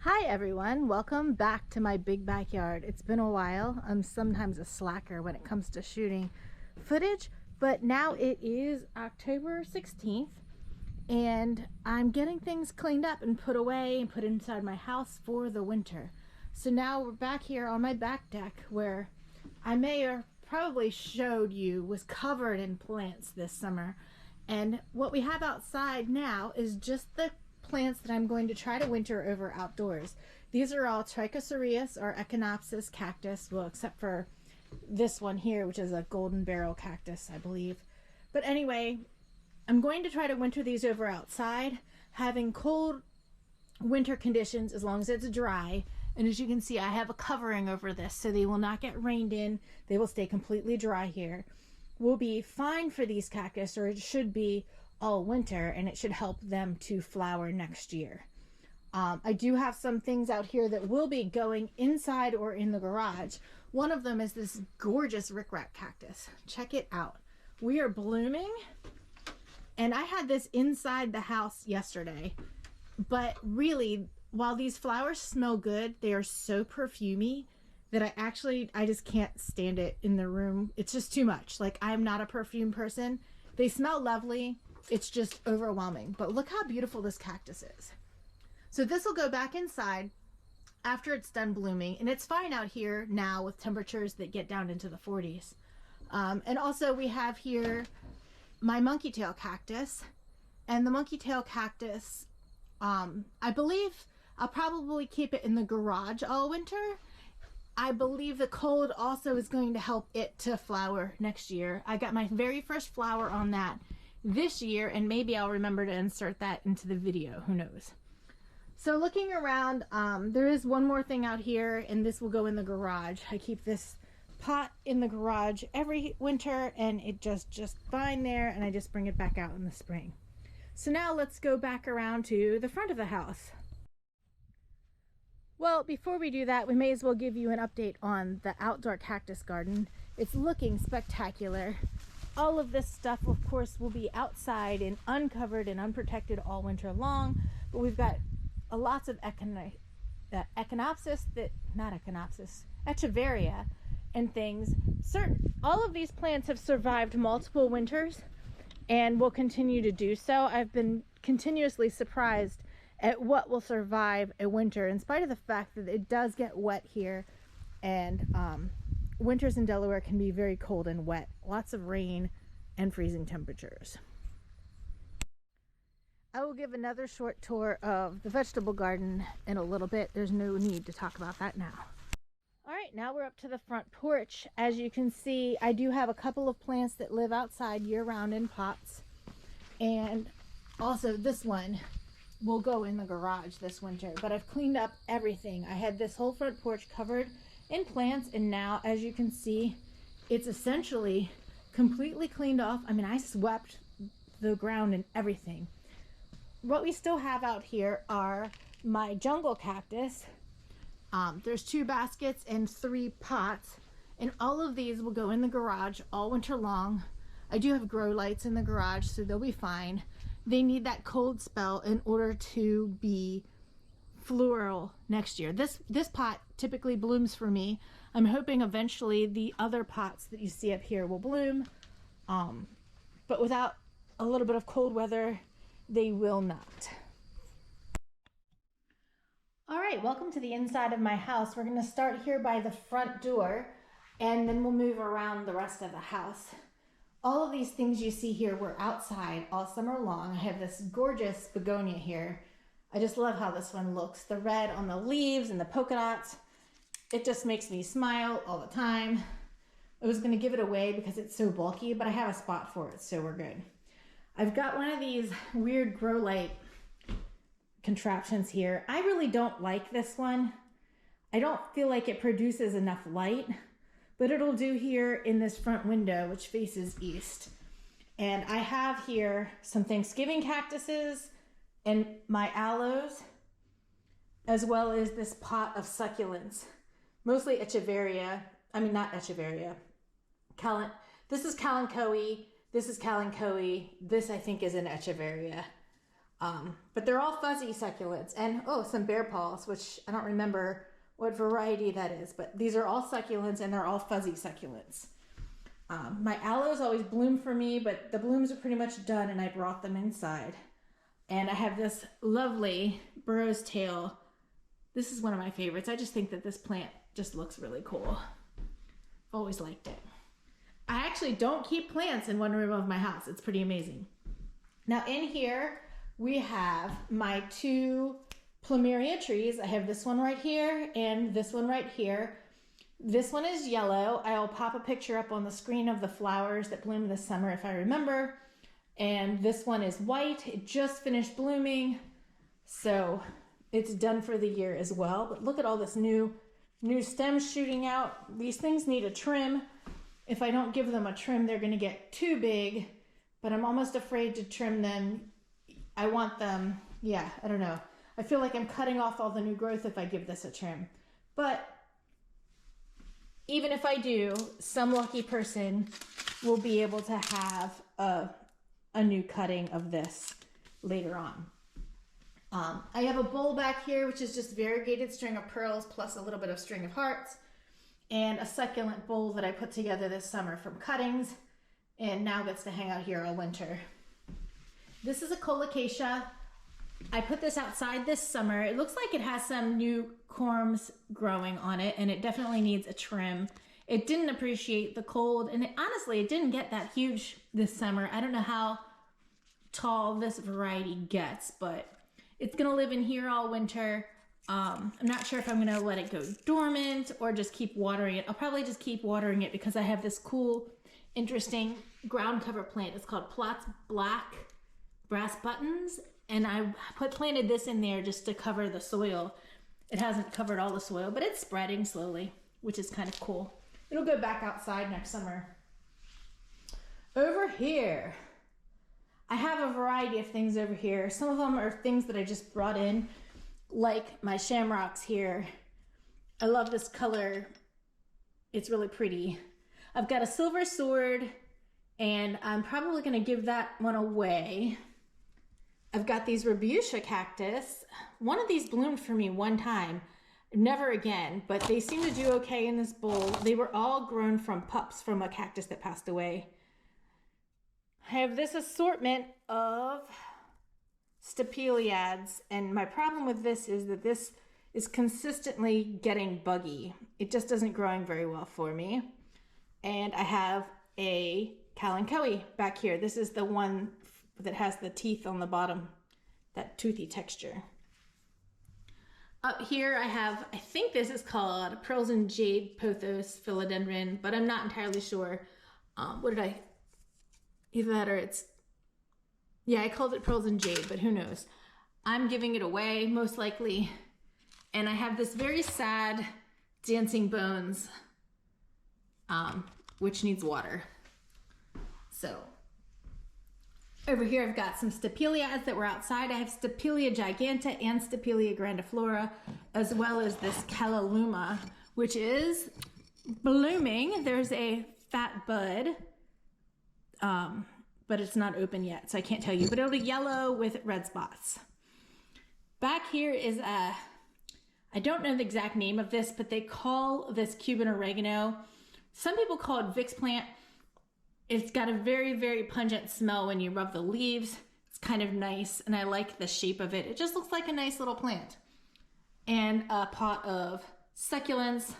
Hi everyone, welcome back to my big backyard. It's been a while. I'm sometimes a slacker when it comes to shooting footage, but now it is October 16th and I'm getting things cleaned up and put away and put inside my house for the winter. So now we're back here on my back deck where I may have probably showed you was covered in plants this summer. And what we have outside now is just the plants that I'm going to try to winter over outdoors. These are all Trichocereus or Echinopsis cactus, well, except for this one here, which is a golden barrel cactus, I believe. But anyway, I'm going to try to winter these over outside, having cold winter conditions as long as it's dry. And as you can see, I have a covering over this, so they will not get rained in. They will stay completely dry here. Will be fine for these cactus, or it should be all winter, and it should help them to flower next year. I do have some things out here that will be going inside or in the garage. One of them is this gorgeous rickrack cactus. Check it out. We are blooming, and I had this inside the house yesterday, but really, while these flowers smell good, they are so perfumey that I just can't stand it in the room. It's just too much. Like, I'm not a perfume person. They smell lovely. It's just overwhelming. But look how beautiful this cactus is. So this will go back inside after it's done blooming, and it's fine out here now with temperatures that get down into the 40s. And also we have here my monkey tail cactus, and the monkey tail cactus, I believe I'll probably keep it in the garage all winter. I believe the cold also is going to help it to flower next year. I got my very first flower on that this year, and maybe I'll remember to insert that into the video, who knows. So looking around, there is one more thing out here, and this will go in the garage. I keep this pot in the garage every winter, and it just fine there, and I just bring it back out in the spring. So now let's go back around to the front of the house. Well, before we do that, we may as well give you an update on the outdoor cactus garden. It's looking spectacular. All of this stuff, of course, will be outside and uncovered and unprotected all winter long, but we've got lots of Echeveria and things. All of these plants have survived multiple winters and will continue to do so. I've been continuously surprised at what will survive a winter, in spite of the fact that it does get wet here, and winters in Delaware can be very cold and wet, lots of rain and freezing temperatures. I will give another short tour of the vegetable garden in a little bit. There's no need to talk about that now. All right, now we're up to the front porch. As you can see, I do have a couple of plants that live outside year-round in pots, and also this one will go in the garage this winter, but I've cleaned up everything. I had this whole front porch covered in plants, and now, as you can see, it's essentially completely cleaned off. I mean, I swept the ground and everything. What we still have out here are my jungle cactus. There's 2 baskets and 3 pots, and all of these will go in the garage all winter long. I do have grow lights in the garage, so they'll be fine. They need that cold spell in order to be floral next year. This pot typically blooms for me. I'm hoping eventually the other pots that you see up here will bloom, but without a little bit of cold weather, they will not. All right, welcome to the inside of my house. We're going to start here by the front door, and then we'll move around the rest of the house. All of these things you see here were outside all summer long. I have this gorgeous begonia here. I just love how this one looks. The red on the leaves and the polka dots. It just makes me smile all the time. I was gonna give it away because it's so bulky, but I have a spot for it, so we're good. I've got one of these weird grow light contraptions here. I really don't like this one. I don't feel like it produces enough light, but it'll do here in this front window, which faces east. And I have here some Thanksgiving cactuses and my aloes, as well as this pot of succulents, mostly Echeveria. I mean, not Echeveria. This is Kalanchoe. This is Kalanchoe. This, I think, is an Echeveria. But they're all fuzzy succulents. And some bear paws, which I don't remember what variety that is, but these are all succulents and they're all fuzzy succulents. My aloes always bloom for me, but the blooms are pretty much done and I brought them inside. And I have this lovely burro's tail. This is one of my favorites. I just think that this plant just looks really cool. I've always liked it. I actually don't keep plants in one room of my house. It's pretty amazing. Now in here, we have my two plumeria trees. I have this one right here and this one right here. This one is yellow. I'll pop a picture up on the screen of the flowers that bloom this summer if I remember. And this one is white. It just finished blooming. So it's done for the year as well. But look at all this new stems shooting out. These things need a trim. If I don't give them a trim, they're going to get too big. But I'm almost afraid to trim them. I want them, I don't know. I feel like I'm cutting off all the new growth if I give this a trim. But even if I do, some lucky person will be able to have a new cutting of this later on. I have a bowl back here, which is just variegated string of pearls plus a little bit of string of hearts, and a succulent bowl that I put together this summer from cuttings and now gets to hang out here all winter. This is a colocasia. I put this outside this summer. It looks like it has some new corms growing on it, and it definitely needs a trim. It didn't appreciate the cold, and honestly, it didn't get that huge this summer. I don't know how tall this variety gets, but it's gonna live in here all winter. I'm not sure if I'm gonna let it go dormant or just keep watering it. I'll probably just keep watering it because I have this cool, interesting ground cover plant. It's called Plot's Black Brass Buttons, and I planted this in there just to cover the soil. It hasn't covered all the soil, but it's spreading slowly, which is kind of cool. It'll go back outside next summer. Over here, I have a variety of things over here. Some of them are things that I just brought in, like my shamrocks here. I love this color. It's really pretty. I've got a silver sword, and I'm probably going to give that one away. I've got these Rabutia cactus. One of these bloomed for me one time, never again, but they seem to do okay in this bowl. They were all grown from pups from a cactus that passed away. I have this assortment of stapeliads, and my problem with this is that this is consistently getting buggy. It just isn't growing very well for me. And I have a kalanchoe back here. This is the one that has the teeth on the bottom, that toothy texture. Up here I have, I think this is called Pearls and Jade Pothos Philodendron, but I'm not entirely sure. Either that or I called it Pearls and Jade, but who knows. I'm giving it away, most likely. And I have this very sad Dancing Bones, which needs water. So over here I've got some stapeliads that were outside. I have Stapelia giganta and Stapelia grandiflora, as well as this Callaluma, which is blooming. There's a fat bud, but it's not open yet, so I can't tell you, but it'll be yellow with red spots. Back here is I don't know the exact name of this, but they call this Cuban oregano. Some people call it Vicks plant. It's got a very, very pungent smell when you rub the leaves. It's kind of nice, and I like the shape of it. It just looks like a nice little plant. And a pot of succulents,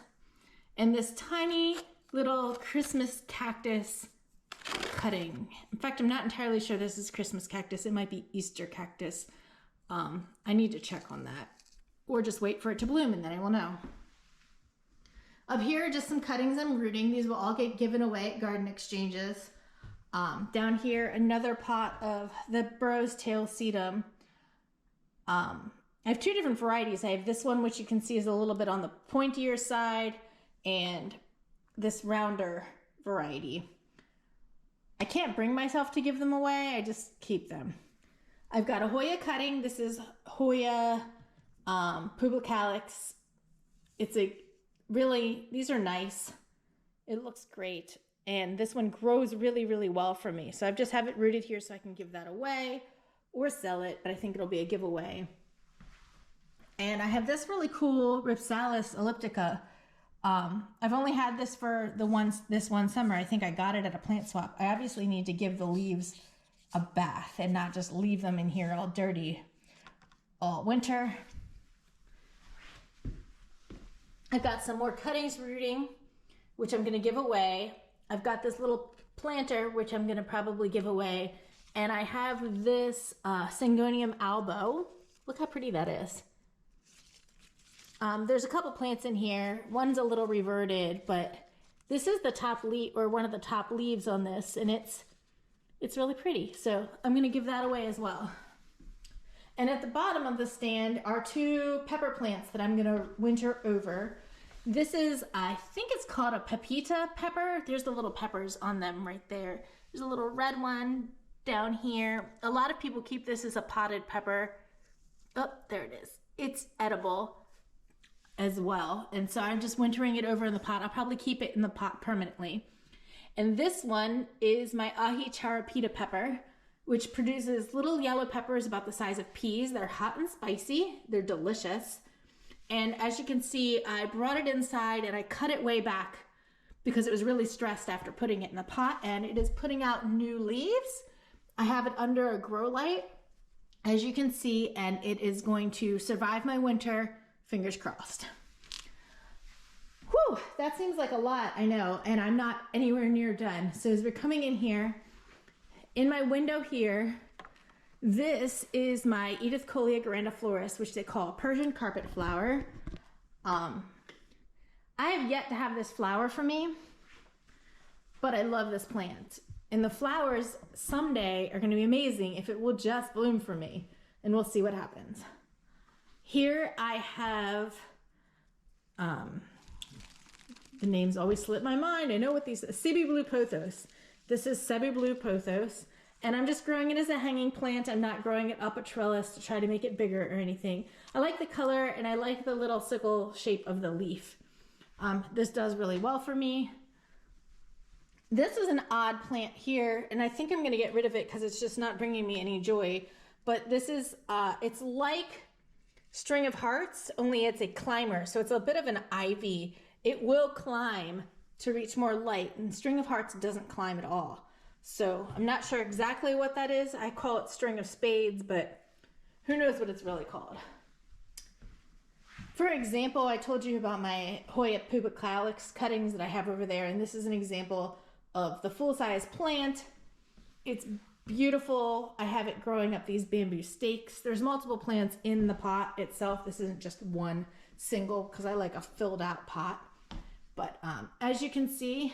and this tiny little Christmas cactus cutting. In fact, I'm not entirely sure this is Christmas cactus. It might be Easter cactus. I need to check on that, or just wait for it to bloom and then I will know. Up here are just some cuttings I'm rooting. These will all get given away at garden exchanges. Down here, another pot of the Burrow's Tail sedum. I have two different varieties. I have this one, which you can see is a little bit on the pointier side, and this rounder variety. I can't bring myself to give them away. I just keep them. I've got a Hoya cutting. This is Hoya publicalis. These are nice. It looks great. And this one grows really, really well for me. So I just have it rooted here so I can give that away, or sell it, but I think it'll be a giveaway. And I have this really cool Ripsalis elliptica. I've only had this for this one summer. I think I got it at a plant swap. I obviously need to give the leaves a bath and not just leave them in here all dirty all winter. I've got some more cuttings rooting, which I'm going to give away. I've got this little planter, which I'm going to probably give away. And I have this Syngonium albo. Look how pretty that is. There's a couple plants in here. One's a little reverted, but this is the top leaf, or one of the top leaves on this, and it's really pretty. So I'm going to give that away as well. And at the bottom of the stand are 2 pepper plants that I'm going to winter over. This is, I think it's called a pepita pepper. There's the little peppers on them right there. There's a little red one down here. A lot of people keep this as a potted pepper. Oh, there it is. It's edible as well. And so I'm just wintering it over in the pot. I'll probably keep it in the pot permanently. And this one is my ahi charapita pepper, which produces little yellow peppers about the size of peas. They're hot and spicy. They're delicious. And as you can see, I brought it inside and I cut it way back because it was really stressed after putting it in the pot, and it is putting out new leaves. I have it under a grow light, as you can see, and it is going to survive my winter. Fingers crossed. Whew, that seems like a lot, I know, and I'm not anywhere near done. So as we're coming in here, in my window here, this is my Edithcolia grandiflorus, which they call Persian carpet flower. I have yet to have this flower for me, but I love this plant. And the flowers someday are going to be amazing if it will just bloom for me, and we'll see what happens. Here I have, the names always slip my mind. I know what these, Cebi Blue Pothos. This is Cebi Blue Pothos, and I'm just growing it as a hanging plant. I'm not growing it up a trellis to try to make it bigger or anything. I like the color, and I like the little sickle shape of the leaf. This does really well for me. This is an odd plant here, and I think I'm going to get rid of it because it's just not bringing me any joy. But this is, it's like String of Hearts, only it's a climber. So it's a bit of an ivy. It will climb to reach more light, and String of Hearts doesn't climb at all. So I'm not sure exactly what that is. I call it String of Spades, but who knows what it's really called. For example, I told you about my Hoya pubicalis cuttings that I have over there, and this is an example of the full-size plant. It's beautiful. I have it growing up these bamboo stakes. There's multiple plants in the pot itself. This isn't just one single because I like a filled out pot. But as you can see,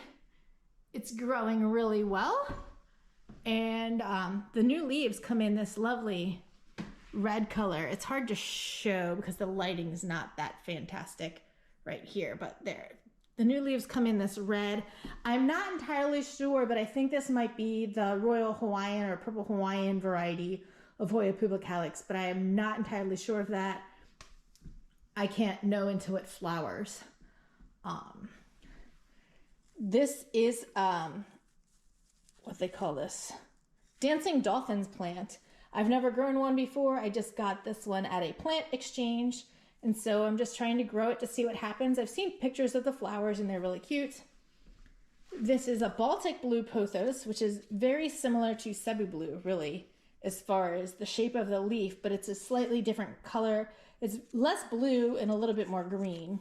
it's growing really well. And the new leaves come in this lovely red color. It's hard to show because the lighting is not that fantastic right here, but there. The new leaves come in this red. I'm not entirely sure, but I think this might be the Royal Hawaiian or Purple Hawaiian variety of Hoya pubicalis, but I am not entirely sure of that. I can't know until it flowers. This is what they call this, dancing dolphins plant. I've never grown one before. I just got this one at a plant exchange. And so I'm just trying to grow it to see what happens. I've seen pictures of the flowers and they're really cute. This is a Baltic blue pothos, which is very similar to Cebu blue, really, as far as the shape of the leaf, but it's a slightly different color. It's less blue and a little bit more green.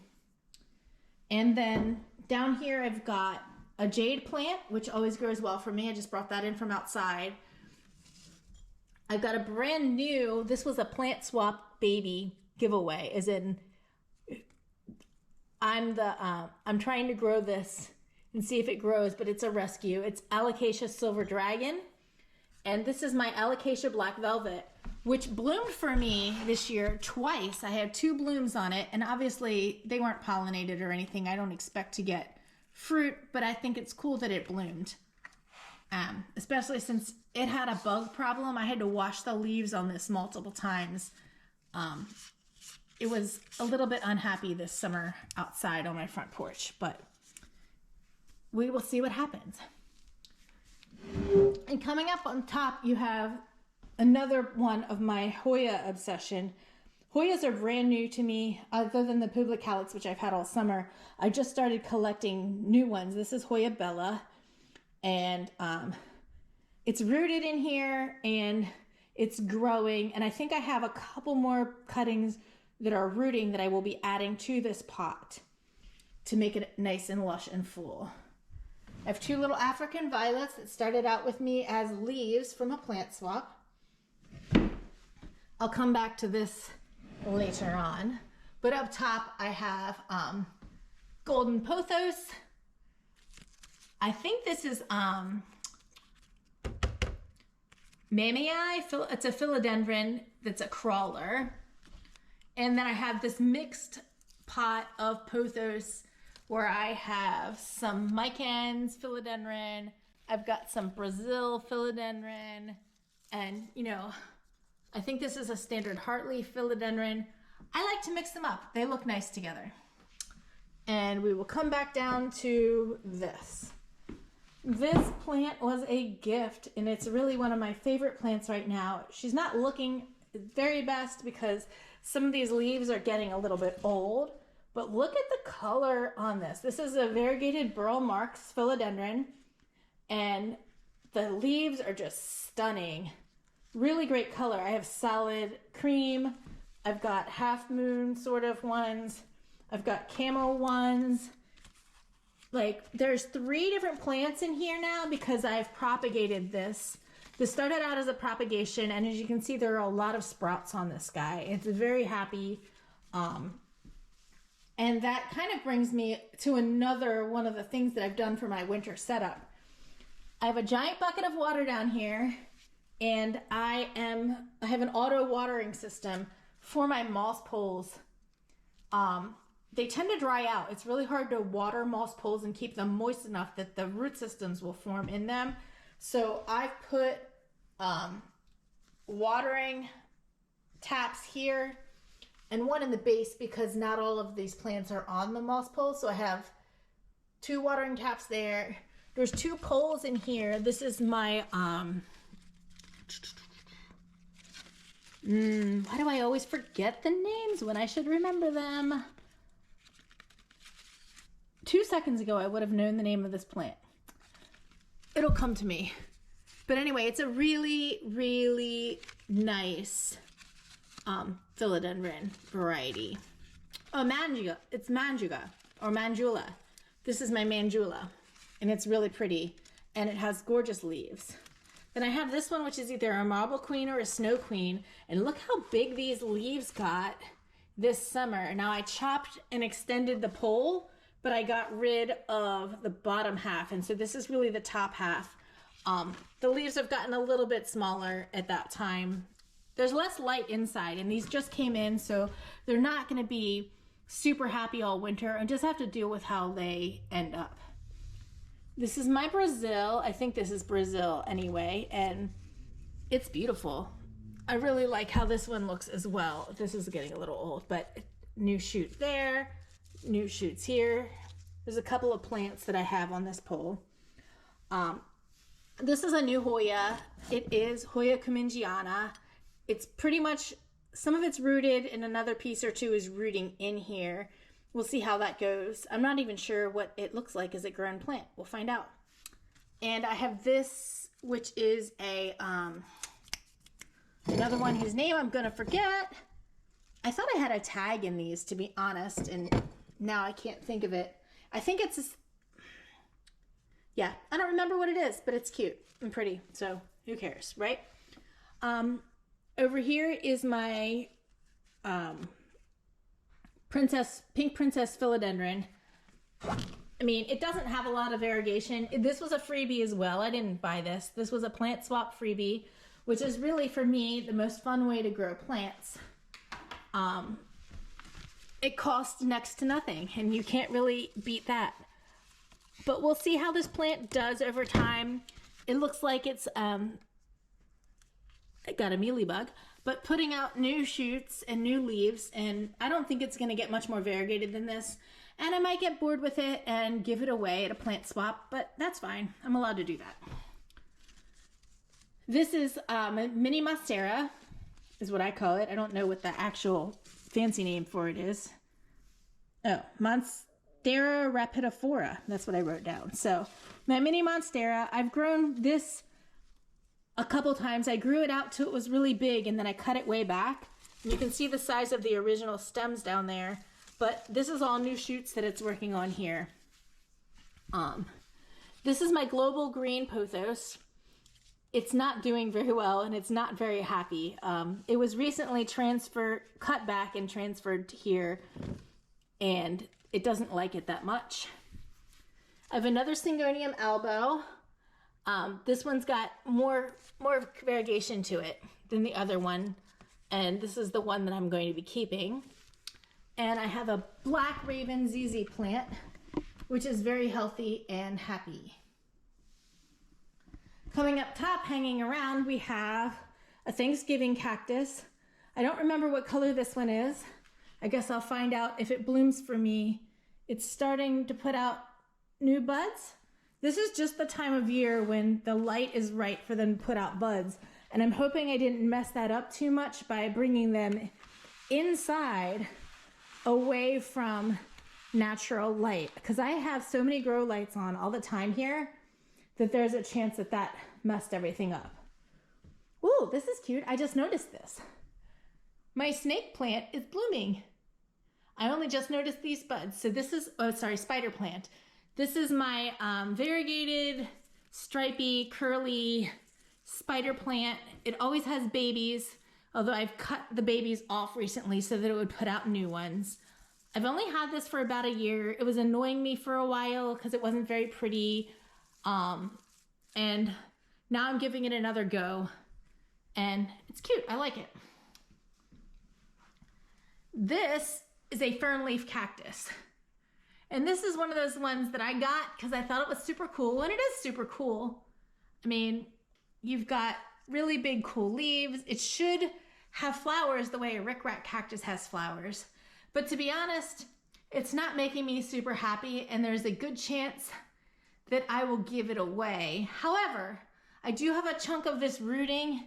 And then down here I've got a jade plant, which always grows well for me. I just brought that in from outside. I've got a brand new, this was a plant swap baby giveaway, as in I'm trying to grow this and see if it grows, but it's a rescue. It's Alocasia Silver Dragon, and this is my Alocasia Black Velvet, which bloomed for me this year twice. I had 2 blooms on it, and obviously they weren't pollinated or anything. I don't expect to get fruit, but I think it's cool that it bloomed, especially since it had a bug problem. I had to wash the leaves on this multiple times. It was a little bit unhappy this summer outside on my front porch, but we will see what happens. And coming up on top, you have another one of my Hoya obsession. Hoyas are brand new to me, other than the public calyx, which I've had all summer. I just started collecting new ones. This is Hoya Bella, and it's rooted in here, and it's growing. And I think I have a couple more cuttings that are rooting that I will be adding to this pot to make it nice and lush and full. I have two little African violets that started out with me as leaves from a plant swap. I'll come back to this later on. But up top I have golden pothos. I think this is mamei. It's a philodendron that's a crawler. And then I have this mixed pot of pothos where I have some micans philodendron. I've got some Brazil philodendron, and I think this is a standard heartleaf philodendron. I like to mix them up. They look nice together. And we will come back down to this. This plant was a gift, and it's really one of my favorite plants right now. She's not looking very best because some of these leaves are getting a little bit old, but look at the color on this. This is a variegated burl marks philodendron, and the leaves are just stunning. Really great color. I have solid cream. I've got half moon sort of ones. I've got camo ones. Like, there's 3 different plants in here now because I've propagated this. This started out as a propagation, and as you can see, there are a lot of sprouts on this guy. It's very happy. And that kind of brings me to another one of the things that I've done for my winter setup. I have a giant bucket of water down here, and I have an auto watering system for my moss poles. They tend to dry out. It's really hard to water moss poles and keep them moist enough that the root systems will form in them. So I've put watering taps here and one in the base because not all of these plants are on the moss pole. So I have 2 watering taps there. There's 2 poles in here. This is my why do I always forget the names when I should remember them? 2 seconds ago I would have known the name of this plant. It'll come to me. But anyway, it's a really, really nice philodendron variety. Oh, manjula. It's manjula or manjula. This is my manjula, and it's really pretty, and it has gorgeous leaves. Then I have this one, which is either a marble queen or a snow queen, and look how big these leaves got this summer. Now I chopped and extended the pole, but I got rid of the bottom half, and so this is really the top half. The leaves have gotten a little bit smaller at that time. There's less light inside, and these just came in, so they're not going to be super happy all winter, and just have to deal with how they end up. This is my Brazil. I think this is Brazil anyway, and it's beautiful. I really like how this one looks as well. This is getting a little old, but new shoot there, new shoots here. There's a couple of plants that I have on this pole. This is a new Hoya. It is Hoya cumingiana. It's pretty much, some of it's rooted and another piece or 2 is rooting in here. We'll see how that goes. I'm not even sure what it looks like as a grown plant. We'll find out. And I have this, which is a another one whose name I'm gonna forget. I thought I had a tag in these, to be honest, and now I can't think of it. I think it's yeah, I don't remember what it is, but it's cute and pretty, so who cares, right? Over here is my pink princess philodendron. I mean, it doesn't have a lot of variegation. This was a freebie as well. I didn't buy this. This was a plant swap freebie, which is really, for me, the most fun way to grow plants. It costs next to nothing, and you can't really beat that. But we'll see how this plant does over time. It looks like it's got a mealybug, but putting out new shoots and new leaves, and I don't think it's going to get much more variegated than this. And I might get bored with it and give it away at a plant swap, but that's fine. I'm allowed to do that. This is a mini monstera, is what I call it. I don't know what the actual fancy name for it is. Oh, Monstera rapidifolia. That's what I wrote down. So my mini monstera, I've grown this a couple times. I grew it out till it was really big, and then I cut it way back. And you can see the size of the original stems down there, but this is all new shoots that it's working on here. This is my global green pothos. It's not doing very well, and it's not very happy. It was recently cut back and transferred to here, and it doesn't like it that much. I have another Syngonium albo. This one's got more variegation to it than the other one, and this is the one that I'm going to be keeping. And I have a black raven ZZ plant, which is very healthy and happy. Coming up top, hanging around, we have a Thanksgiving cactus. I don't remember what color this one is. I guess I'll find out if it blooms for me. It's starting to put out new buds. This is just the time of year when the light is right for them to put out buds. And I'm hoping I didn't mess that up too much by bringing them inside away from natural light. Because I have so many grow lights on all the time here that there's a chance that that messed everything up. Ooh, this is cute. I just noticed this. My snake plant is blooming. I only just noticed these buds. So this is, spider plant. This is my variegated, stripy, curly spider plant. It always has babies, although I've cut the babies off recently so that it would put out new ones. I've only had this for about a year. It was annoying me for a while because it wasn't very pretty. And now I'm giving it another go, and it's cute. I like it. This is a fern leaf cactus. And this is one of those ones that I got because I thought it was super cool, and it is super cool. I mean, you've got really big, cool leaves. It should have flowers the way a rickrack cactus has flowers. But to be honest, it's not making me super happy, and there's a good chance that I will give it away. However, I do have a chunk of this rooting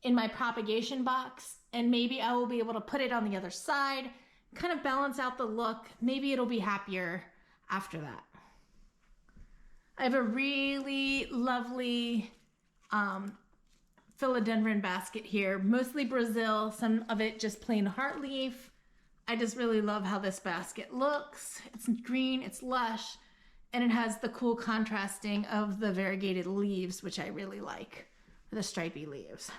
in my propagation box, and maybe I will be able to put it on the other side, kind of balance out the look. Maybe it'll be happier after that. I have a really lovely philodendron basket here, mostly Brazil, some of it just plain heart leaf. I just really love how this basket looks. It's green, it's lush, and it has the cool contrasting of the variegated leaves, which I really like, the stripy leaves.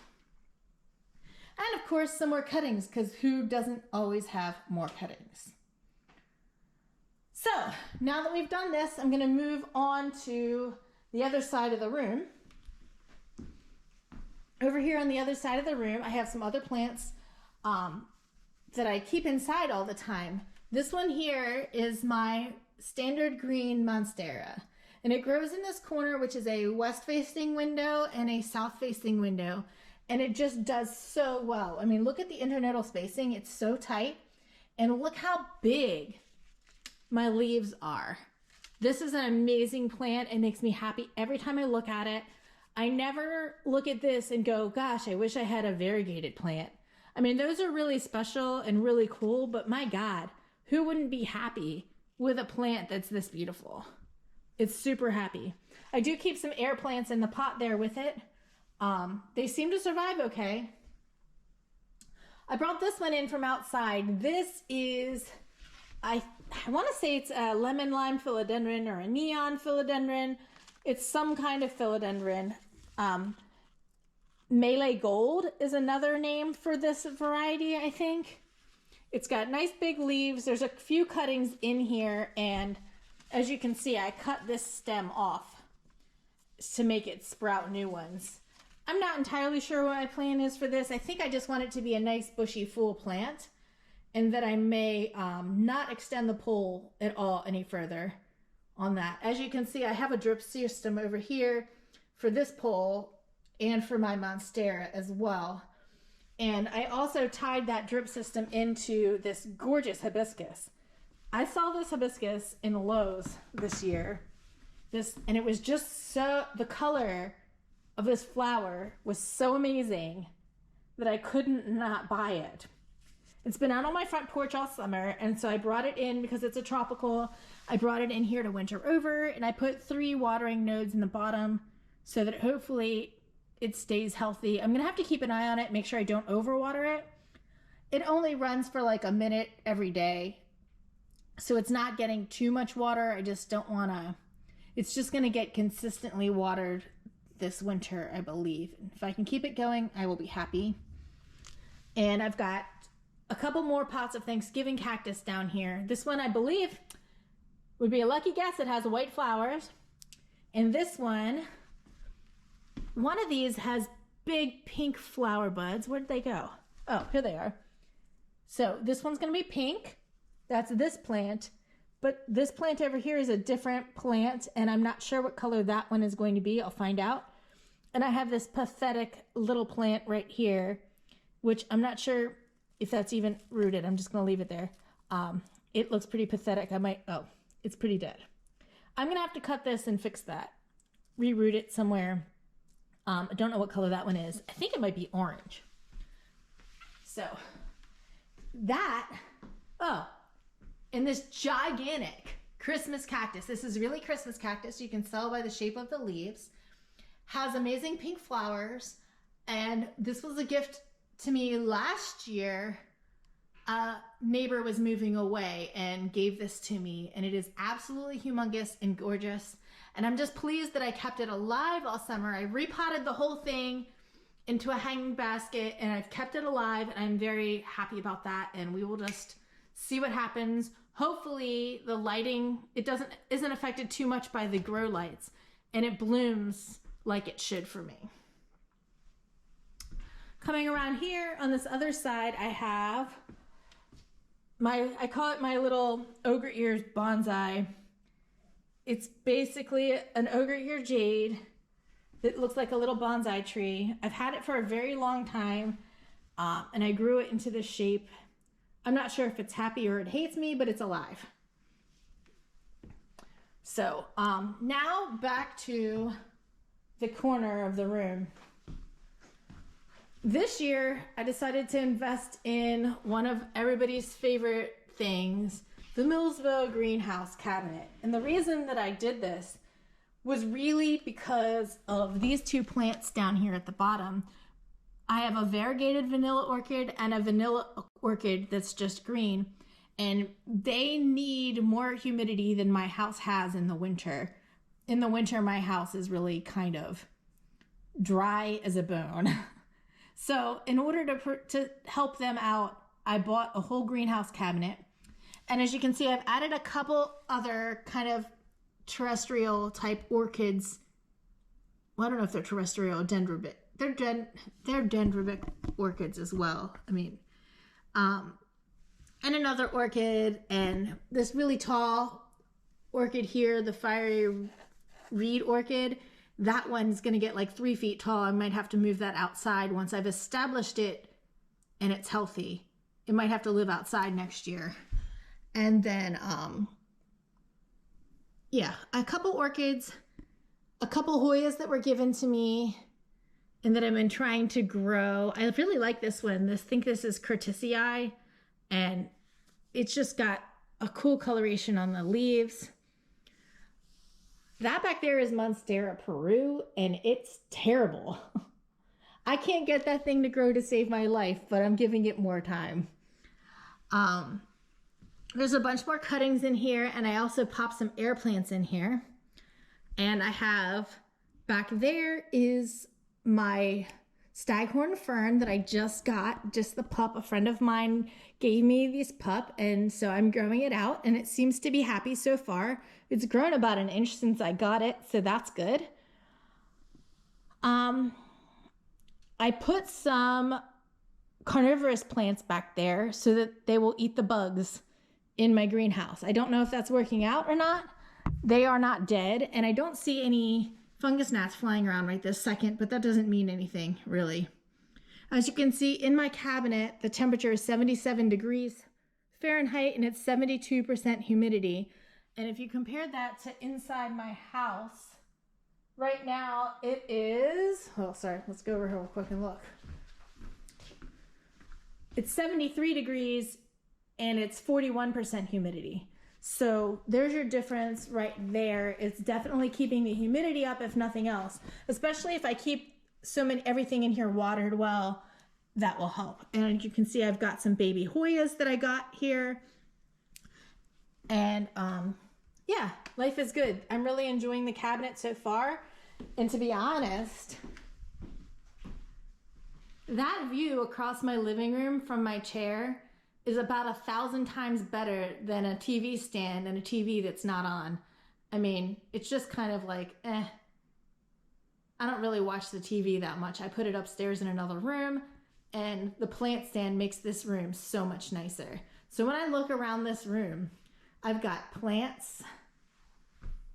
And of course, some more cuttings, because who doesn't always have more cuttings? So now that we've done this, I'm going to move on to the other side of the room. Over here on the other side of the room, I have some other plants that I keep inside all the time. This one here is my standard green monstera, and it grows in this corner, which is a west-facing window and a south-facing window, and it just does so well. I mean, look at the internodal spacing. It's so tight, and look how big my leaves are. This is an amazing plant. It makes me happy every time I look at it. I never look at this and go, gosh, I wish I had a variegated plant. I mean, those are really special and really cool, but my God, who wouldn't be happy with a plant that's this beautiful? It's super happy. I do keep some air plants in the pot there with it. They seem to survive okay. I brought this one in from outside. This is, I want to say it's a lemon lime philodendron or a neon philodendron. It's some kind of philodendron. Malay Gold is another name for this variety, I think. It's got nice big leaves. There's a few cuttings in here, and as you can see, I cut this stem off to make it sprout new ones. I'm not entirely sure what my plan is for this. I think I just want it to be a nice bushy full plant, and that I may not extend the pole at all any further on that. As you can see, I have a drip system over here for this pole and for my monstera as well. And I also tied that drip system into this gorgeous hibiscus. I saw this hibiscus in Lowe's this year. And it was just so, the color of this flower was so amazing that I couldn't not buy it. It's been out on my front porch all summer, and so I brought it in because it's a tropical. I brought it in here to winter over, and I put 3 watering nodes in the bottom so that hopefully it stays healthy. I'm gonna have to keep an eye on it, make sure I don't overwater it. It only runs for like a minute every day, so it's not getting too much water. I just don't wanna, it's just gonna get consistently watered this winter, I believe. If I can keep it going, I will be happy. And I've got a couple more pots of Thanksgiving cactus down here. This one, I believe, would be a lucky guess. It has white flowers. And this one of these has big pink flower buds. Where did they go? Oh, here they are. So this one's gonna be pink. That's this plant. But this plant over here is a different plant, and I'm not sure what color that one is going to be. I'll find out. And I have this pathetic little plant right here, which I'm not sure if that's even rooted. I'm just going to leave it there. It looks pretty pathetic. Oh, it's pretty dead. I'm going to have to cut this and fix that. Reroot it somewhere. I don't know what color that one is. I think it might be orange. So that, and this gigantic Christmas cactus. This is really Christmas cactus. You can tell by the shape of the leaves. Has amazing pink flowers. And this was a gift to me last year. A neighbor was moving away and gave this to me, and it is absolutely humongous and gorgeous. And I'm just pleased that I kept it alive all summer. I repotted the whole thing into a hanging basket, and I've kept it alive, and I'm very happy about that. And we will just see what happens. Hopefully the lighting, isn't affected too much by the grow lights, and it blooms like it should for me. Coming around here on this other side, I have I call it my little ogre ears bonsai. It's basically an ogre ear jade that looks like a little bonsai tree. I've had it for a very long time, and I grew it into this shape. I'm not sure if it's happy or it hates me, but it's alive. So now back to the corner of the room. This year, I decided to invest in one of everybody's favorite things, the Millsville greenhouse cabinet. And the reason that I did this was really because of these 2 plants down here at the bottom. I have a variegated vanilla orchid and a vanilla orchid that's just green, and they need more humidity than my house has in the winter. In the winter, my house is really kind of dry as a bone. So in order to help them out, I bought a whole greenhouse cabinet. And as you can see, I've added a couple other kind of terrestrial type orchids. Well, I don't know if they're terrestrial or dendrobic. They're dendrobic orchids as well. I mean, and another orchid, and this really tall orchid here, the fiery reed orchid. That one's going to get like 3 feet tall. I might have to move that outside once I've established it and it's healthy. It might have to live outside next year. And then, yeah, a couple orchids, a couple Hoyas that were given to me and that I've been trying to grow. I really like this one. I think this is Curtisii, and it's just got a cool coloration on the leaves. That back there is Monstera Peru, and it's terrible. I can't get that thing to grow to save my life, but I'm giving it more time. There's a bunch more cuttings in here, and I also popped some air plants in here. And I have, back there is my staghorn fern that I just got, just the pup. A friend of mine gave me this pup, and so I'm growing it out, and it seems to be happy so far. It's grown about 1 inch since I got it, so that's good. I put some carnivorous plants back there so that they will eat the bugs in my greenhouse. I don't know if that's working out or not. They are not dead, and I don't see any fungus gnats flying around right this second, but that doesn't mean anything, really. As you can see in my cabinet, the temperature is 77 degrees Fahrenheit, and it's 72% humidity. And if you compare that to inside my house, Right now it is, oh sorry, let's go over here real quick and look. It's 73 degrees and it's 41% humidity. So there's your difference right there. It's definitely keeping the humidity up if nothing else, especially if I keep everything in here watered well, that will help. And you can see I've got some baby Hoyas that I got here. And yeah, life is good. I'm really enjoying the cabinet so far. And to be honest, that view across my living room from my chair is about 1,000 times better than a TV stand and a TV that's not on. I mean, it's just kind of like, I don't really watch the TV that much. I put it upstairs in another room, and the plant stand makes this room so much nicer. So when I look around this room, I've got plants,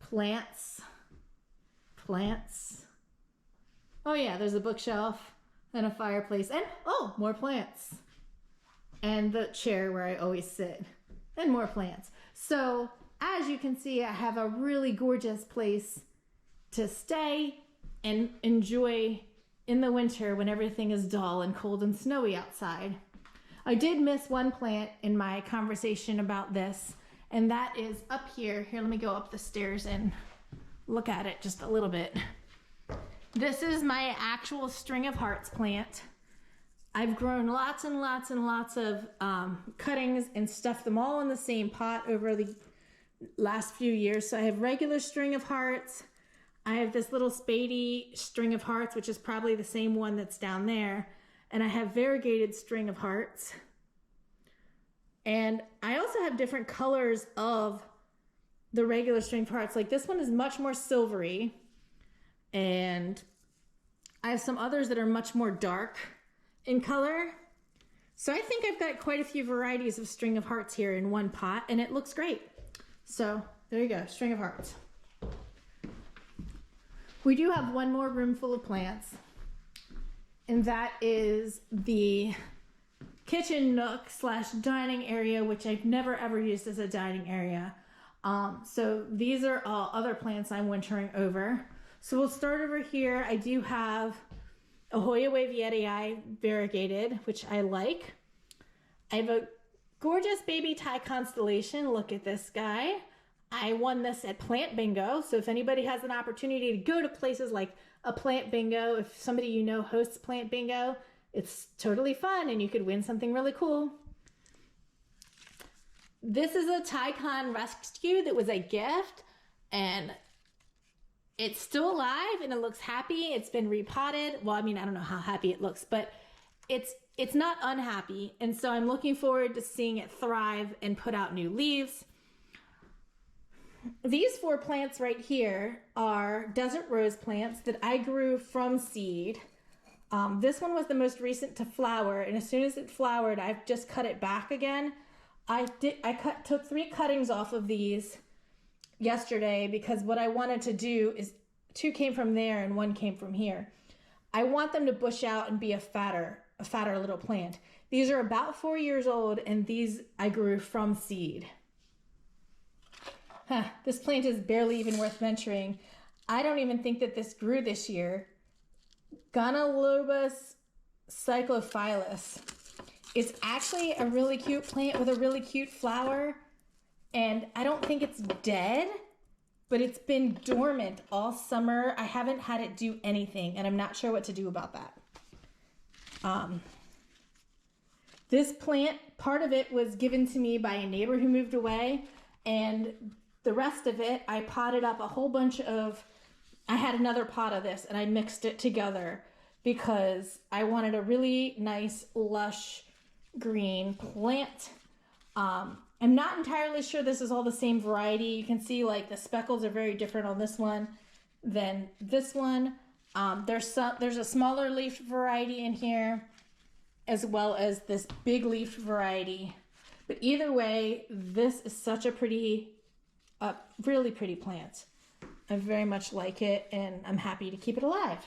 plants, plants. Oh yeah, there's a bookshelf and a fireplace, and oh, more plants. And the chair where I always sit, and more plants. So as you can see, I have a really gorgeous place to stay and enjoy in the winter when everything is dull and cold and snowy outside. I did miss one plant in my conversation about this, and that is up here. Here, let me go up the stairs and look at it just a little bit. This is my actual string of hearts plant. I've grown lots and lots and lots of cuttings and stuffed them all in the same pot over the last few years. So I have regular string of hearts. I have this little spadey string of hearts, which is probably the same one that's down there. And I have variegated string of hearts. And I also have different colors of the regular string of hearts. Like this one is much more silvery. And I have some others that are much more dark in color. So I think I've got quite a few varieties of string of hearts here in one pot, and it looks great. So there you go, string of hearts. We do have one more room full of plants, and that is the kitchen nook / dining area, which I've never ever used as a dining area. So these are all other plants I'm wintering over. So we'll start over here. I do have a Hoya wavietii variegated, which I like. I have a gorgeous baby Thai constellation. Look at this guy. I won this at Plant Bingo. So if anybody has an opportunity to go to places like a Plant Bingo, if somebody you know hosts Plant Bingo, it's totally fun and you could win something really cool. This is a Tycon rescue that was a gift, and it's still alive and it looks happy. It's been repotted. Well, I mean, I don't know how happy it looks, but it's not unhappy. And so I'm looking forward to seeing it thrive and put out new leaves. These 4 plants right here are desert rose plants that I grew from seed. This one was the most recent to flower, and as soon as it flowered, I've just cut it back again. I took 3 cuttings off of these yesterday because what I wanted to do is 2 came from there and 1 came from here. I want them to bush out and be a fatter little plant. These are about 4 years old, and these I grew from seed. This plant is barely even worth mentioning. I don't even think that this grew this year. Gonalobus cyclophilus. It's actually a really cute plant with a really cute flower. And I don't think it's dead, but it's been dormant all summer. I haven't had it do anything, and I'm not sure what to do about that. This plant, part of it was given to me by a neighbor who moved away, and the rest of it, I potted up a whole bunch of, I had another pot of this, and I mixed it together because I wanted a really nice, lush, green plant. I'm not entirely sure this is all the same variety. You can see like the speckles are very different on this one than this one. There's a smaller leaf variety in here as well as this big leaf variety. But either way, this is such a pretty, really pretty plant. I very much like it, and I'm happy to keep it alive.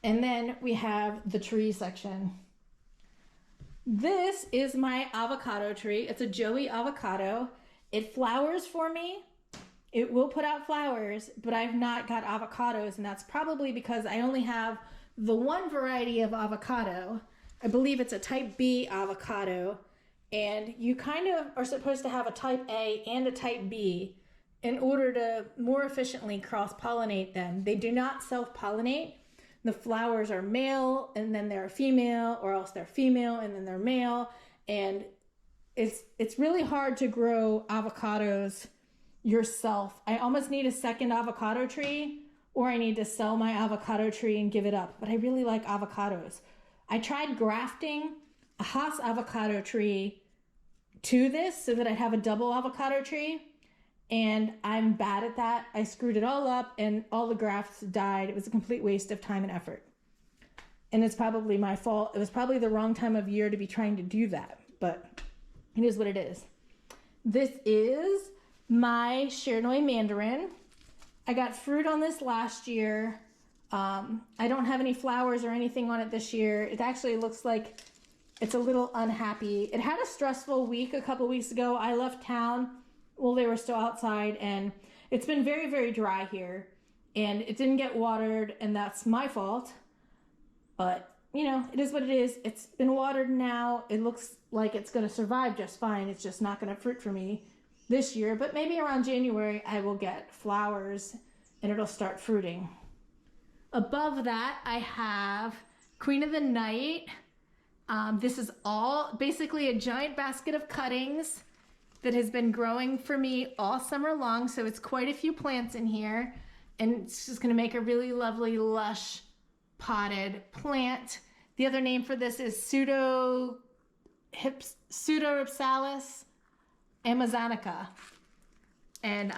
And then we have the tree section. This is my avocado tree. It's a Joey avocado. It flowers for me It will put out flowers, but I've not got avocados, and that's probably because I only have the one variety of avocado. I believe it's a type B avocado, and you kind of are supposed to have a type A and a type B in order to more efficiently cross-pollinate them. They do not self-pollinate. The flowers are male and then they're female, or else they're female and then they're male, and it's really hard to grow avocados yourself. I almost need a second avocado tree, or I need to sell my avocado tree and give it up. But I really like avocados. I tried grafting a Haas avocado tree to this so that I'd have a double avocado tree, and I'm bad at that. I screwed it all up and all the grafts died. It was a complete waste of time and effort. And it's probably my fault. It was probably the wrong time of year to be trying to do that, but it is what it is. This is my Chardonnay mandarin. I got fruit on this last year. I don't have any flowers or anything on it this year. It actually looks like it's a little unhappy. It had a stressful week a couple weeks ago. I left town while they were still outside, and it's been very, very dry here, and it didn't get watered, and that's my fault. But you know, it is what it is. It's been watered now. It looks like it's going to survive just fine. It's just not going to fruit for me this year, but maybe around January I will get flowers and it'll start fruiting. Above that, I have Queen of the Night. This is all basically a giant basket of cuttings that has been growing for me all summer long. So it's quite a few plants in here, and it's just going to make a really lovely, lush potted plant. The other name for this is Pseudoipsalis amazonica. And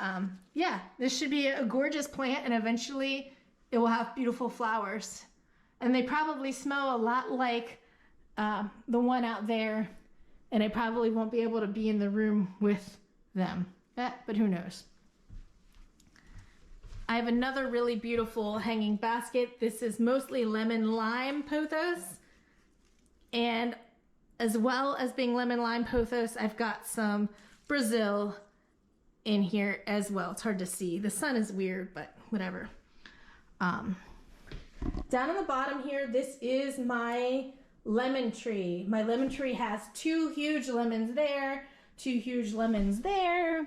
yeah, this should be a gorgeous plant, and eventually it will have beautiful flowers. And they probably smell a lot like the one out there, and I probably won't be able to be in the room with them, but who knows. I have another really beautiful hanging basket. This is mostly lemon lime pothos, and as well as being lemon lime pothos, I've got some Brazil in here as well. It's hard to see. The sun is weird, but whatever. Down on the bottom here, this is my lemon tree. My lemon tree has 2 huge lemons there, 2 huge lemons there,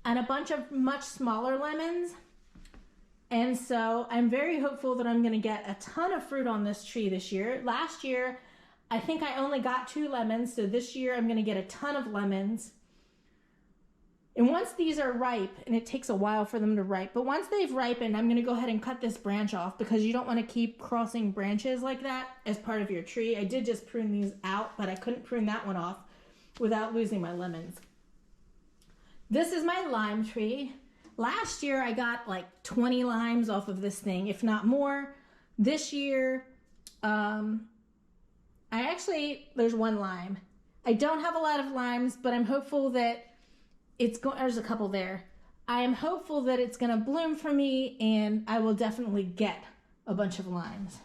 and a bunch of much smaller lemons. And so I'm very hopeful that I'm going to get a ton of fruit on this tree this year. Last year, I think I only got 2 lemons, so this year I'm going to get a ton of lemons. And once these are ripe, and it takes a while for them to ripe, but once they've ripened, I'm going to go ahead and cut this branch off, because you don't want to keep crossing branches like that as part of your tree. I did just prune these out, but I couldn't prune that one off without losing my lemons. This is my lime tree. Last year I got like 20 limes off of this thing, if not more. This year, there's 1 lime. I don't have a lot of limes, but I'm hopeful that there's a couple there. I am hopeful that it's gonna bloom for me, and I will definitely get a bunch of limes.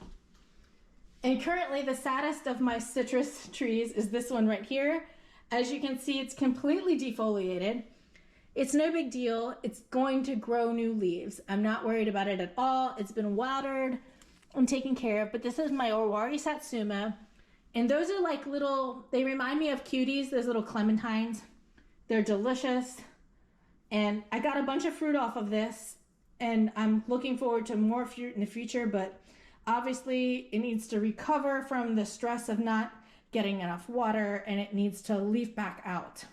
And currently the saddest of my citrus trees is this one right here. As you can see, it's completely defoliated. It's no big deal. It's going to grow new leaves. I'm not worried about it at all. It's been watered and taken care of. But this is my Owari Satsuma. And those are like they remind me of cuties, those little clementines. They're delicious. And I got a bunch of fruit off of this. And I'm looking forward to more fruit in the future. But obviously it needs to recover from the stress of not getting enough water. And it needs to leaf back out.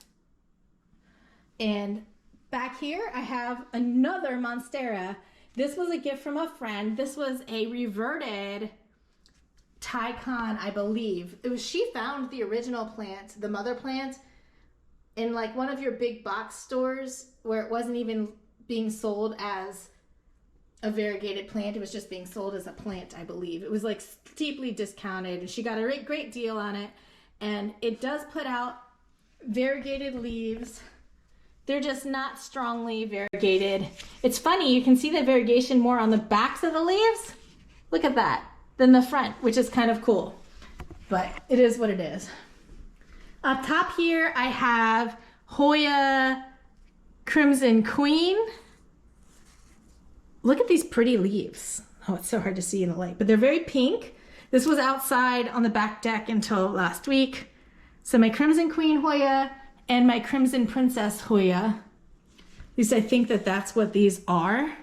And back here, I have another Monstera. This was a gift from a friend. This was a reverted Tycon, I believe. She found the original plant, the mother plant, in like one of your big box stores where it wasn't even being sold as a variegated plant. It was just being sold as a plant, I believe. It was like steeply discounted, and she got a great deal on it. And it does put out variegated leaves. They're just not strongly variegated. It's funny, you can see the variegation more on the backs of the leaves. Look at that, than the front, which is kind of cool. But it is what it is. Up top here, I have Hoya Crimson Queen. look at these pretty leaves. Oh, it's so hard to see in the light, but they're very pink. This was outside on the back deck until last week. So my Crimson Queen Hoya and my Crimson Princess Hoya, at least I think that that's what these are.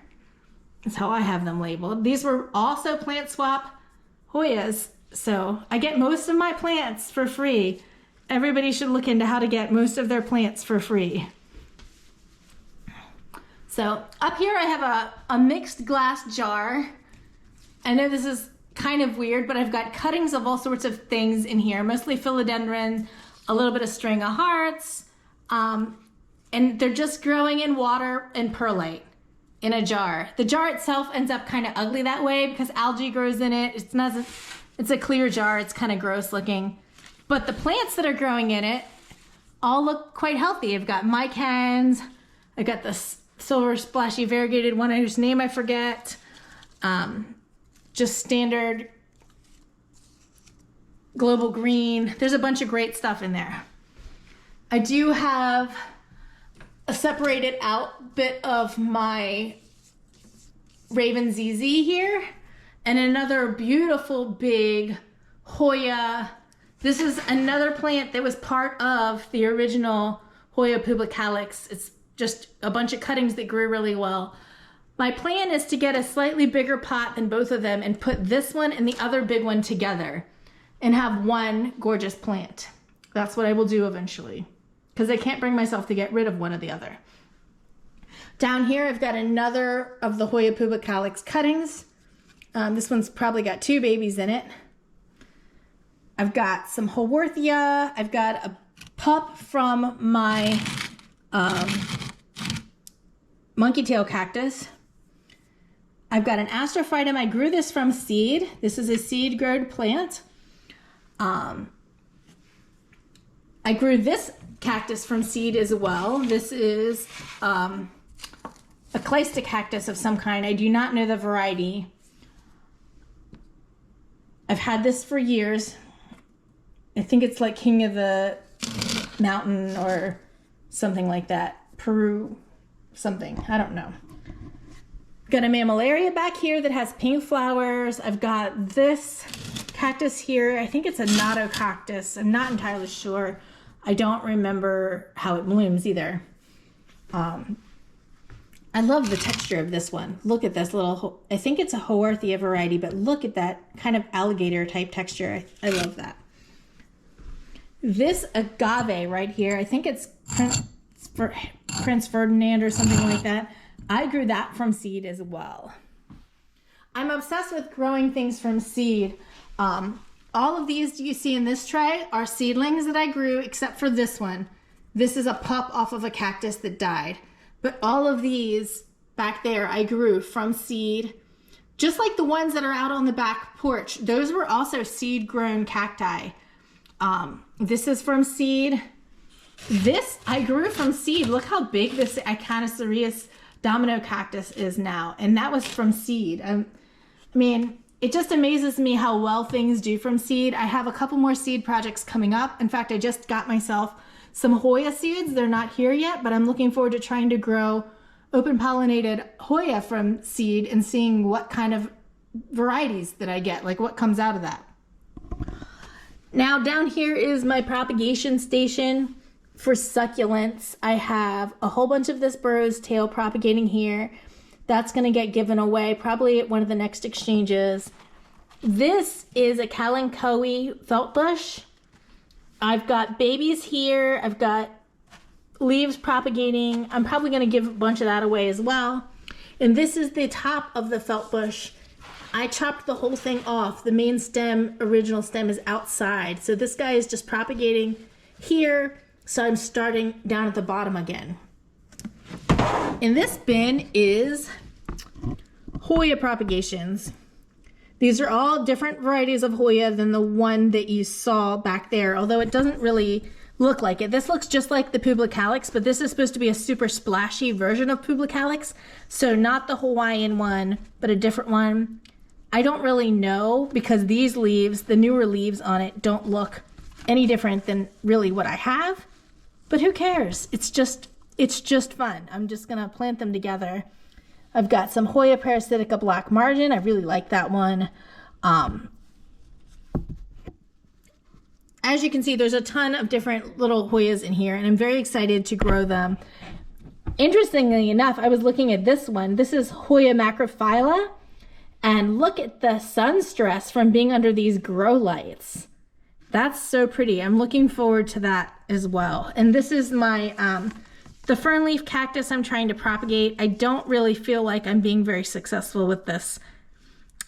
That's how I have them labeled. These were also plant swap Hoyas. So I get most of my plants for free. Everybody should look into how to get most of their plants for free. So up here I have a mixed glass jar. I know this is kind of weird, but I've got cuttings of all sorts of things in here, mostly philodendron, a little bit of string of hearts, and they're just growing in water and perlite in a jar. The jar itself ends up kind of ugly that way because algae grows in it. It's a clear jar. It's kind of gross looking. But the plants that are growing in it all look quite healthy. I've got mycans. I've got this silver splashy variegated one whose name I forget. Just standard global green. There's a bunch of great stuff in there. I do have a separated out bit of my Raven ZZ here and another beautiful big Hoya. This is another plant that was part of the original Hoya pubicalis. It's just a bunch of cuttings that grew really well. My plan is to get a slightly bigger pot than both of them and put this one and the other big one together and have one gorgeous plant. That's what I will do eventually because I can't bring myself to get rid of one or the other. Down here, I've got another of the Hoya pubicalis cuttings. This one's probably got 2 babies in it. I've got some Haworthia. I've got a pup from my monkey tail cactus. I've got an astrophytum. I grew this from seed. This is a seed grown plant. I grew this cactus from seed as well. This is a cleista cactus of some kind. I do not know the variety. I've had this for years. I think it's like King of the Mountain or something like that. Peru something. I don't know. Got a mammillaria back here that has pink flowers. I've got this cactus here. I think it's a natto cactus. I'm not entirely sure. I don't remember how it blooms either. I love the texture of this one. Look at this little, I think it's a Haworthia variety, but look at that kind of alligator type texture. I love that. This agave right here, I think it's Prince Ferdinand or something like that. I grew that from seed as well. I'm obsessed with growing things from seed. All of these you see in this tray are seedlings that I grew, except for this one. This is a pup off of a cactus that died. But all of these back there I grew from seed. Just like the ones that are out on the back porch. Those were also seed grown cacti. This is from seed. This I grew from seed. Look how big this Echinocereus domino cactus is now. And that was from seed. I mean, it just amazes me how well things do from seed. I have a couple more seed projects coming up. In fact, I just got myself some Hoya seeds. They're not here yet, but I'm looking forward to trying to grow open pollinated Hoya from seed and seeing what kind of varieties that I get, like what comes out of that. Now down here is my propagation station for succulents. I have a whole bunch of this burrow's tail propagating here. That's going to get given away probably at one of the next exchanges. This is a kalanchoe felt bush. I've got babies here. I've got leaves propagating. I'm probably going to give a bunch of that away as well. And this is the top of the felt bush. I chopped the whole thing off. The main stem, original stem, is outside. So this guy is just propagating here. So I'm starting down at the bottom again. In this bin is Hoya propagations. These are all different varieties of Hoya than the one that you saw back there, although it doesn't really look like it. This looks just like the pubicalis, but this is supposed to be a super splashy version of pubicalis. So not the Hawaiian one, but a different one. I don't really know because these leaves, the newer leaves on it, don't look any different than really what I have. But who cares? It's just fun. I'm just gonna plant them together. I've got some Hoya parasitica black margin. I really like that one. As you can see, there's a ton of different little Hoyas in here, and I'm very excited to grow them. Interestingly enough, I was looking at this one. This is Hoya macrophylla, and look at the sun stress from being under these grow lights. That's so pretty. I'm looking forward to that as well. And this is my the fern leaf cactus I'm trying to propagate. I don't really feel like I'm being very successful with this,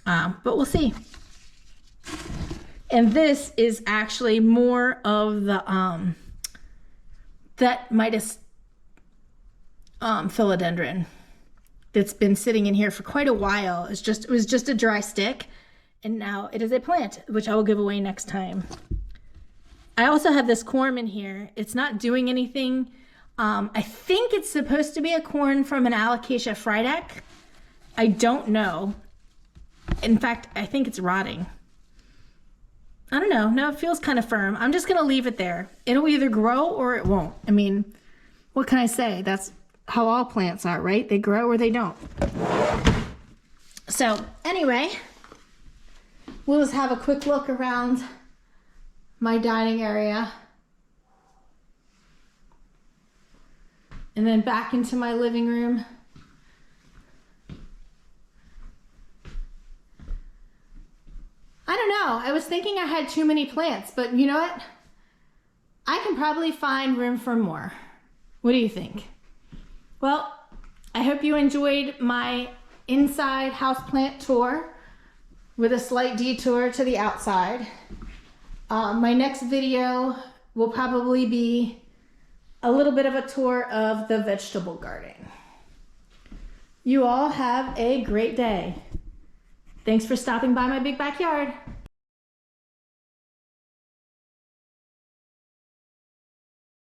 but we'll see. And this is actually more of the that Midas philodendron that's been sitting in here for quite a while. It was just a dry stick, and now it is a plant, which I will give away next time. I also have this corn in here. It's not doing anything. I think it's supposed to be a corn from an Alocasia frydek. I don't know. In fact, I think it's rotting. I don't know. No, it feels kind of firm. I'm just going to leave it there. It'll either grow or it won't. I mean, what can I say? That's how all plants are, right? They grow or they don't. So anyway, we'll just have a quick look around my dining area. And then back into my living room. I don't know. I was thinking I had too many plants, but you know what? I can probably find room for more. What do you think? Well, I hope you enjoyed my inside houseplant tour with a slight detour to the outside. My next video will probably be a little bit of a tour of the vegetable garden. You all have a great day. Thanks for stopping by my big backyard.